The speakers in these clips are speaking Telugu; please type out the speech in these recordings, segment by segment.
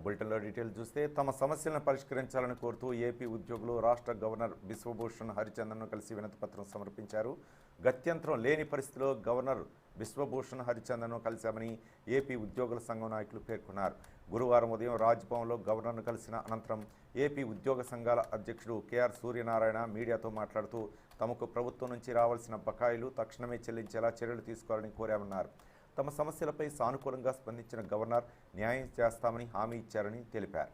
బులెటిన్లో డీటెయిల్ చూస్తే తమ సమస్యలను పరిష్కరించాలని కోరుతూ ఏపీ ఉద్యోగులు రాష్ట్ర గవర్నర్ బిశ్వభూషణ్ హరిచందన్ను కలిసి వినతిపత్రం సమర్పించారు. గత్యంతరం లేని పరిస్థితిలో గవర్నర్ బిశ్వభూషణ్ హరిచందన్ను కలిశామని ఏపీ ఉద్యోగుల సంఘం నాయకులు పేర్కొన్నారు. గురువారం ఉదయం రాజ్భవన్లో గవర్నర్ను కలిసిన అనంతరం ఏపీ ఉద్యోగ సంఘాల అధ్యక్షుడు కేఆర్ సూర్యనారాయణ మీడియాతో మాట్లాడుతూ తమకు ప్రభుత్వం నుంచి రావాల్సిన బకాయిలు తక్షణమే చెల్లించేలా చర్యలు తీసుకోవాలని కోరామన్నారు. తమ సమస్యలపై సానుకూలంగా స్పందించిన గవర్నర్ న్యాయం చేస్తామని హామీ ఇచ్చారని తెలిపారు.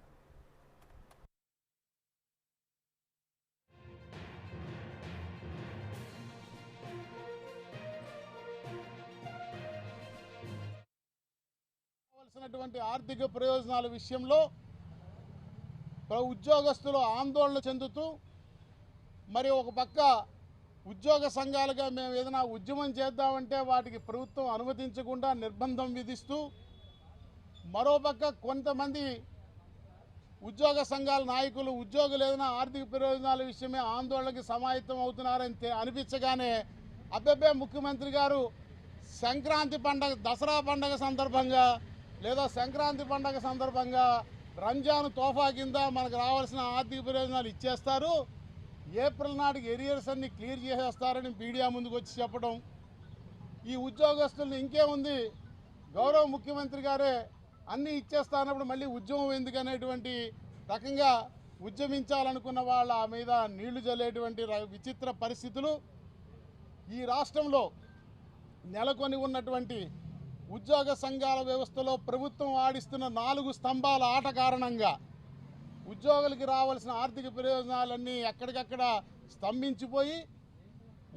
కావాల్సినటువంటి ఆర్థిక ప్రయోజనాల విషయంలో ఉద్యోగస్తులు ఆందోళన చెందుతూ మరి ఒక పక్క ఉద్యోగ సంఘాలుగా మేము ఏదైనా ఉద్యమం చేద్దామంటే వాటికి ప్రభుత్వం అనుమతించకుండా నిర్బంధం విధిస్తూ, మరోపక్క కొంతమంది ఉద్యోగ సంఘాల నాయకులు ఉద్యోగులు ఏదైనా ఆర్థిక ప్రయోజనాల విషయమే ఆందోళనకి సమాయత్తం అవుతున్నారని అనిపించగానే అబ్బబ్బే ముఖ్యమంత్రి గారు సంక్రాంతి పండగ, దసరా పండగ సందర్భంగా లేదా సంక్రాంతి పండగ సందర్భంగా రంజాన్ తోఫా కింద మనకు రావాల్సిన ఆర్థిక ప్రయోజనాలు ఇచ్చేస్తారు, ఏప్రిల్ నాటికి ఎరియర్స్ అన్ని క్లియర్ చేసేస్తారని మీడియా ముందుకు వచ్చి చెప్పడం, ఈ ఉద్యోగస్తులను ఇంకేముంది గౌరవ ముఖ్యమంత్రి గారే అన్నీ ఇచ్చేస్తానప్పుడు మళ్ళీ ఉద్యమం ఎందుకనేటువంటి రకంగా ఉద్యమించాలనుకున్న వాళ్ళ మీద నీళ్లు జల్లేటువంటి విచిత్ర పరిస్థితులు ఈ రాష్ట్రంలో నెలకొని ఉన్నటువంటి ఉద్యోగ సంఘాల వ్యవస్థలో ప్రభుత్వం ఆడిస్తున్న 4 స్తంభాల ఆట కారణంగా ఉద్యోగులకి రావాల్సిన ఆర్థిక ప్రయోజనాలన్నీ ఎక్కడికక్కడ స్తంభించిపోయి,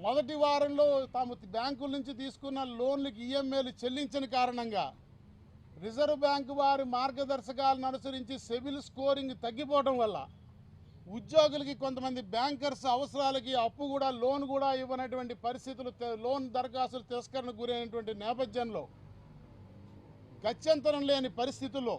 మొదటి వారంలో తాము బ్యాంకుల నుంచి తీసుకున్న లోన్లకి ఈఎంఐలు చెల్లించని కారణంగా రిజర్వ్ బ్యాంకు వారి మార్గదర్శకాలను అనుసరించి సిబిల్ స్కోరింగ్ తగ్గిపోవడం వల్ల ఉద్యోగులకి కొంతమంది బ్యాంకర్స్ అవసరాలకి అప్పు కూడా లోన్ కూడా ఇవ్వనటువంటి పరిస్థితులు, లోన్ దరఖాస్తులు తిరస్కరణకు గురైనటువంటి నేపథ్యంలో గత్యంతరం లేని పరిస్థితుల్లో